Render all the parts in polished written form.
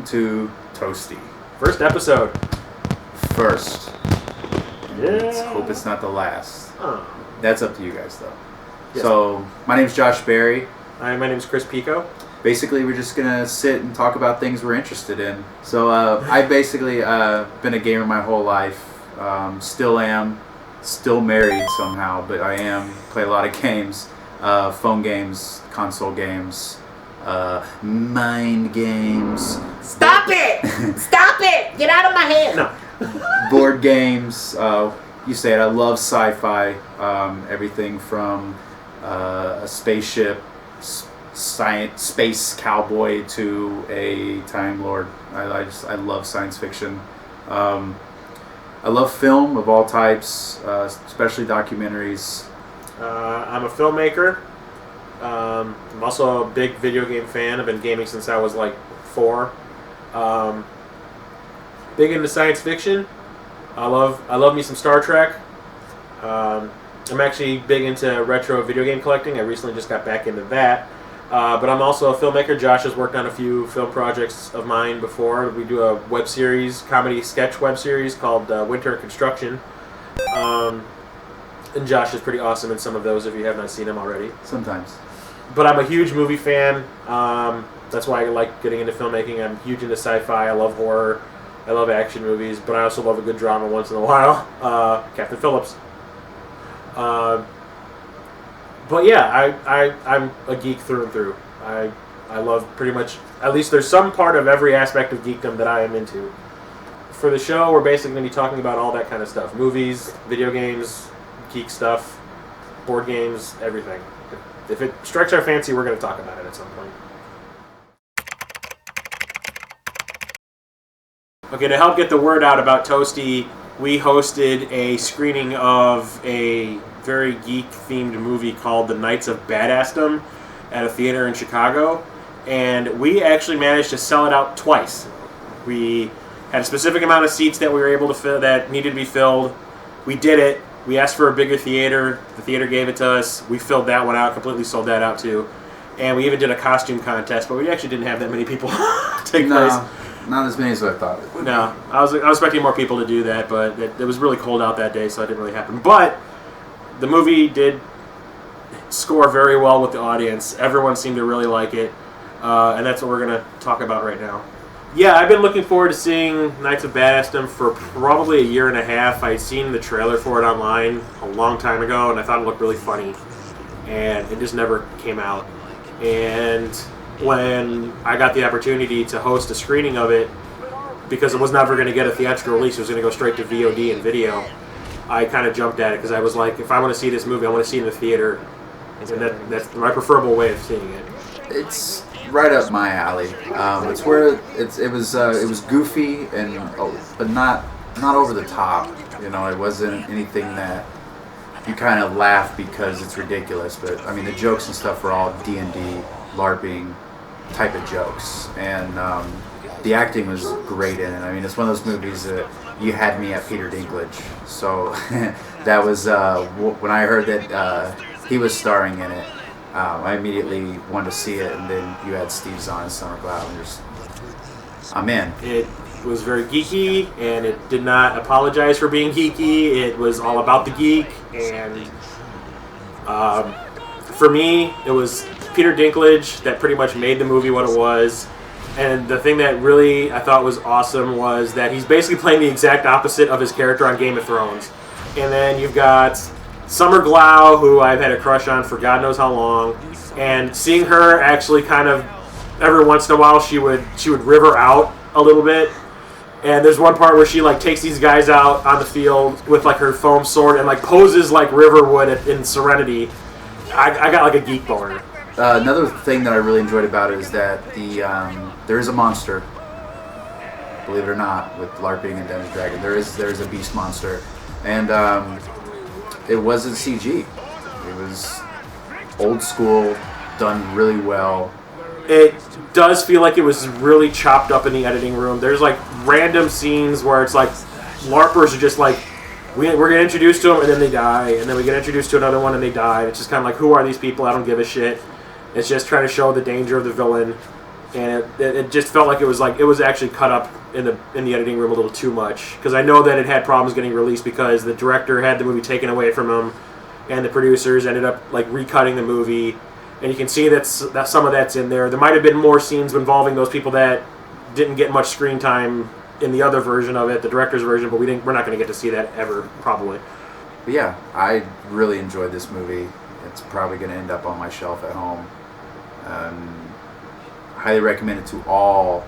to TOASTY. First episode. First. Yeah. Let's hope it's not the last. Oh. That's up to you guys, though. Yes. So, my name's Josh Berry. Hi, my name's Chris Pico. Basically, we're just going to sit and talk about things we're interested in. So, I've basically been a gamer my whole life. Still am. Still married somehow, but I am. Play a lot of games. Phone games, console games, mind games. Stop it! Stop it! Get out of my head! No. Board games. You say it. I love sci-fi. Everything from a spaceship, science, space cowboy to a Time Lord. I love science fiction. I love film of all types, especially documentaries. I'm a filmmaker. I'm also a big video game fan. I've been gaming since I was like 4. Big into science fiction. I love me some Star Trek. I'm actually big into retro video game collecting. I recently just got back into that. But I'm also a filmmaker. Josh has worked on a few film projects of mine before. We do a web series, comedy sketch web series called Winter in Construction. And Josh is pretty awesome in some of those if you have not seen him already. Sometimes. But I'm a huge movie fan. That's why I like getting into filmmaking. I'm huge into sci-fi. I love horror. I love action movies. But I also love a good drama once in a while. Captain Phillips. But yeah, I'm a geek through and through. I love pretty much, at least there's some part of every aspect of geekdom that I am into. For the show, we're basically going to be talking about all that kind of stuff. Movies, video games, geek stuff, board games, everything. If it strikes our fancy, we're going to talk about it at some point. Okay, to help get the word out about TOASTY, we hosted a screening of a very geek-themed movie called The Knights of Badassdom at a theater in Chicago, and we actually managed to sell it out twice. We had a specific amount of seats that we were able to fill that needed to be filled. We did it. We asked for a bigger theater. The theater gave it to us. We filled that one out, completely sold that out too. And we even did a costume contest, but we actually didn't have that many people take place. Not as many as I thought it would. No, I was expecting more people to do that, but it was really cold out that day, so it didn't really happen. But the movie did score very well with the audience. Everyone seemed to really like it, and that's what we're going to talk about right now. Yeah, I've been looking forward to seeing Knights of Badassdom for probably a year and a half. I'd seen the trailer for it online a long time ago, and I thought it looked really funny, and it just never came out. And when I got the opportunity to host a screening of it, because it was never going to get a theatrical release, it was going to go straight to VOD and video, I kind of jumped at it because I was like, if I want to see this movie, I want to see it in the theater, and that's my preferable way of seeing it. It's right up my alley. It's where it was goofy but not over the top. You know, it wasn't anything that you kind of laugh because it's ridiculous. But I mean, the jokes and stuff were all D&D, LARPing type of jokes, and the acting was great in it. I mean, it's one of those movies that you had me at Peter Dinklage. So that was when I heard that he was starring in it. I immediately wanted to see it, and then you had Steve Zahn and Summer Glau, and I'm in. It was very geeky, and it did not apologize for being geeky. It was all about the geek, and for me, it was Peter Dinklage that pretty much made the movie what it was. And the thing that really I thought was awesome was that he's basically playing the exact opposite of his character on Game of Thrones. And then you've got Summer Glau, who I've had a crush on for God knows how long, and seeing her actually kind of every once in a while she would river out a little bit. And there's one part where she like takes these guys out on the field with like her foam sword and like poses like River would in Serenity. I got like a geek boner. Another thing that I really enjoyed about it is that there is a monster. Believe it or not, with LARPing and Dungeons & Dragons, there is a beast monster, and it wasn't CG. It was old school, done really well. It does feel like it was really chopped up in the editing room. There's like random scenes where it's like LARPers are just like, we're getting introduced to them and then they die, and then we get introduced to another one and they die. It's just kind of like, who are these people? I don't give a shit. It's just trying to show the danger of the villain. and it just felt like it was actually cut up in the editing room a little too much, because I know that it had problems getting released because the director had the movie taken away from him, and the producers ended up like recutting the movie, and you can see that some of that's in there. There might have been more scenes involving those people that didn't get much screen time in the other version of it, the director's version, but we're not going to get to see that ever, probably. But yeah, I really enjoyed this movie. It's probably going to end up on my shelf at home. Highly recommend it to all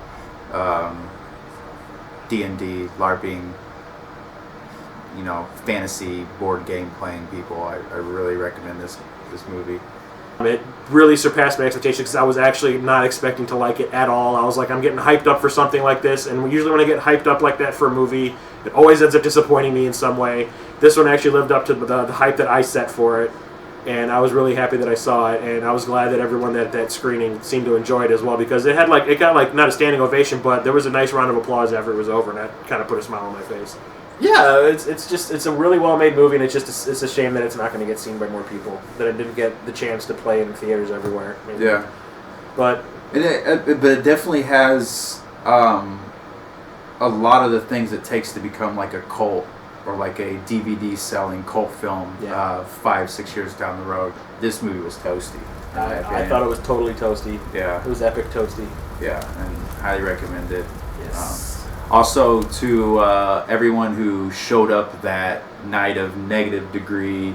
D&D, LARPing, fantasy board game playing people. I really recommend this movie. It really surpassed my expectations because I was actually not expecting to like it at all. I was like, I'm getting hyped up for something like this, and usually when I get hyped up like that for a movie, it always ends up disappointing me in some way. This one actually lived up to the hype that I set for it, and I was really happy that I saw it, and I was glad that everyone at that screening seemed to enjoy it as well, because it got not a standing ovation, but there was a nice round of applause after it was over, and that kind of put a smile on my face. Yeah, it's a really well-made movie, and it's a shame that it's not going to get seen by more people, that it didn't get the chance to play in theaters everywhere. Maybe. Yeah. But it definitely has a lot of the things it takes to become like a cult or like a DVD-selling cult film 5-6 years down the road. This movie was toasty. I thought it was totally toasty. Yeah. It was epic toasty. Yeah, and highly recommend it. Yes. Also, to everyone who showed up that night of negative degree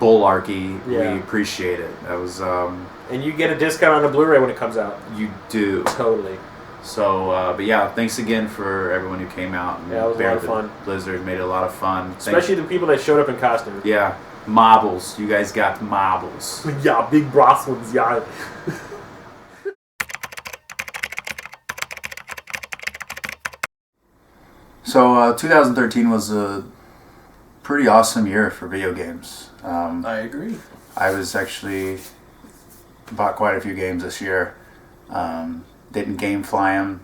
bullarchy, we appreciate it. That was and you get a discount on the Blu-ray when it comes out. You do. Totally. So, but yeah, thanks again for everyone who came out and it was a lot of fun. Blizzard made it a lot of fun. Especially the people that showed up in costumes. Yeah, marbles. You guys got marbles. Yeah, big brass ones. Yeah. So 2013 was a pretty awesome year for video games. I agree. I was actually bought quite a few games this year. Didn't GameFly them.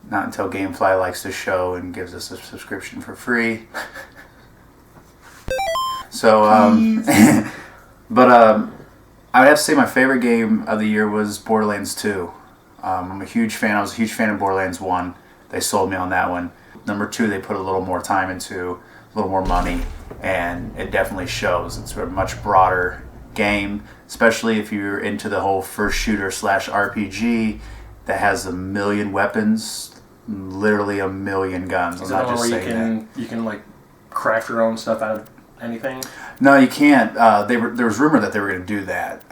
Not until GameFly likes the show and gives us a subscription for free. So, but I would have to say my favorite game of the year was Borderlands 2. I'm a huge fan. I was a huge fan of Borderlands 1. They sold me on that one. Number 2, they put a little more time into, a little more money, and it definitely shows. It's a much broader game, especially if you're into the whole first shooter / RPG that has 1 million weapons, literally 1 million guns. Is that one where you can like craft your own stuff out of anything? No, you can't. There was rumor that they were going to do that.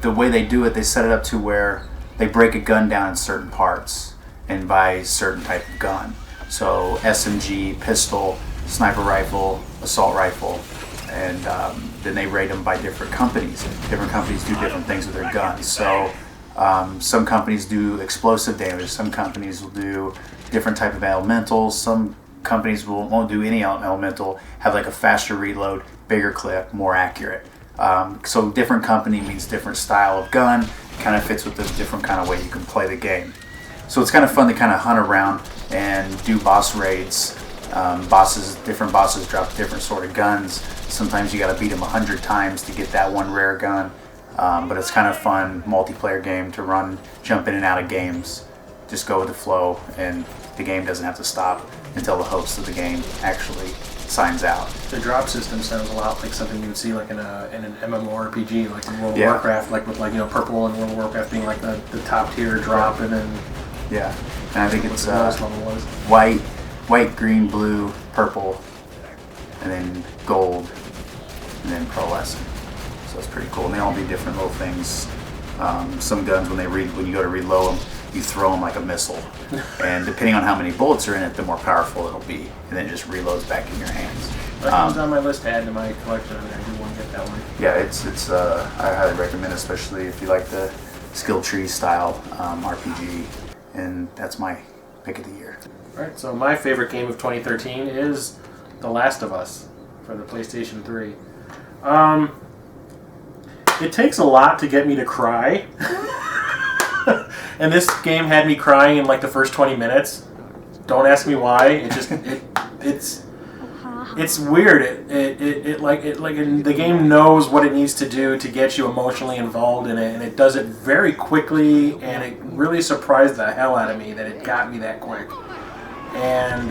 The way they do it, they set it up to where they break a gun down in certain parts and buy certain type of gun. So SMG, pistol, sniper rifle, assault rifle, and then they rate them by different companies. Different companies do different things with their guns. So some companies do explosive damage. Some companies will do different type of elementals. Some companies won't do any elemental, have like a faster reload, bigger clip, more accurate. So different company means different style of gun, kind of fits with the different kind of way you can play the game. So it's kind of fun to kind of hunt around and do boss raids. Different bosses drop different sort of guns. Sometimes you got to beat them 100 times to get that one rare gun. But it's kind of fun multiplayer game to run, jump in and out of games, just go with the flow, and the game doesn't have to stop until the host of the game actually signs out. The drop system sounds a lot like something you would see like in an MMORPG, like in World of Warcraft, like with purple and World of Warcraft being like the top tier drop, and then and I think it's white, green, blue, purple, and then gold, and then pearlescent. So it's pretty cool, and they all do different little things. Some guns, when you go to reload them, you throw them like a missile, and depending on how many bullets are in it, the more powerful it'll be, and then it just reloads back in your hands. That one's on my list to add to my collection. I do want to get that one. Yeah, it's I highly recommend it, especially if you like the skill tree style RPG, and that's my pick of the year. All right, so my favorite game of 2013 is The Last of Us for the PlayStation 3. It takes a lot to get me to cry. And this game had me crying in like the first 20 minutes. Don't ask me why. It's it's weird. The game knows what it needs to do to get you emotionally involved in it, and it does it very quickly. And it really surprised the hell out of me that it got me that quick. And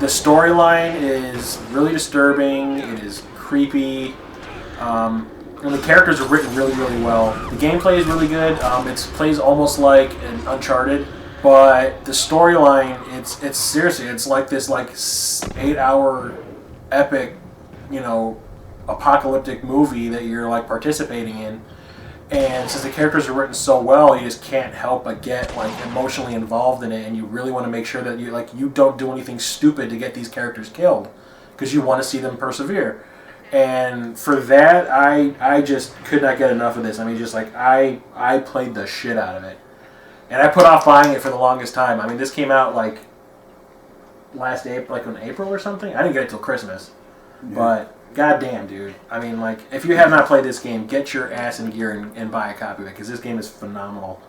the storyline is really disturbing. It is creepy. And the characters are written really, really well. The gameplay is really good. It plays almost like an Uncharted, but the storyline, it's seriously, it's like this 8-hour epic, apocalyptic movie that you're like participating in. And since the characters are written so well, you just can't help but get emotionally involved in it, and you really want to make sure that you don't do anything stupid to get these characters killed, because you want to see them persevere. And for that, I just could not get enough of this. I mean, I played the shit out of it. And I put off buying it for the longest time. I mean, this came out last April, in April or something. I didn't get it till Christmas. Yeah. But goddamn, dude. I mean, if you have not played this game, get your ass in gear and buy a copy of it, because this game is phenomenal.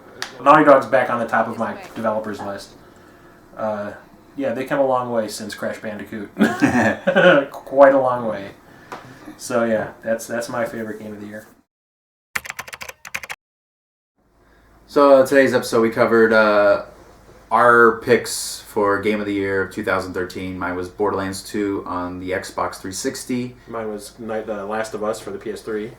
Naughty Dog's back on the top of my developers list. Yeah, they come a long way since Crash Bandicoot. Quite a long way. So yeah, that's my favorite game of the year. So today's episode we covered our picks for Game of the Year of 2013. Mine was Borderlands 2 on the Xbox 360. Mine was The Last of Us for the PS3.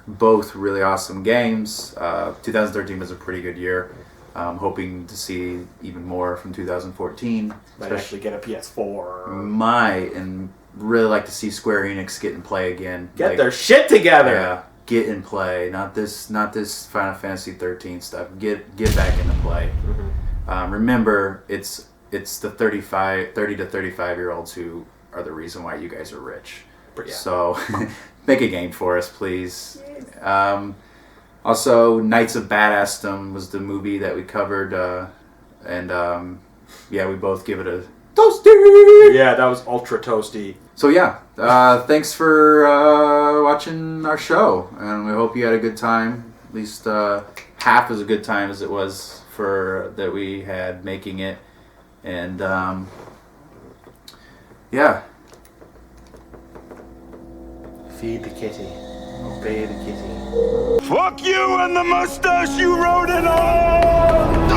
Both really awesome games. 2013 was a pretty good year. Hoping to see even more from 2014. Might actually get a PS4. And really like to see Square Enix get in play again. Get their shit together. Yeah, get in play. Not this Final Fantasy 13 stuff. Get back into play. Mm-hmm. Remember, it's the 30 to 35 year olds who are the reason why you guys are rich. Yeah. So make a game for us, please. Also, Knights of Badassdom was the movie that we covered, we both give it a toasty. Yeah, that was ultra toasty. So yeah, thanks for watching our show, and we hope you had a good time. At least half as a good time as it was that we had making it, and yeah. Feed the kitty, obey the kitty. Fuck you and the mustache you rode it on!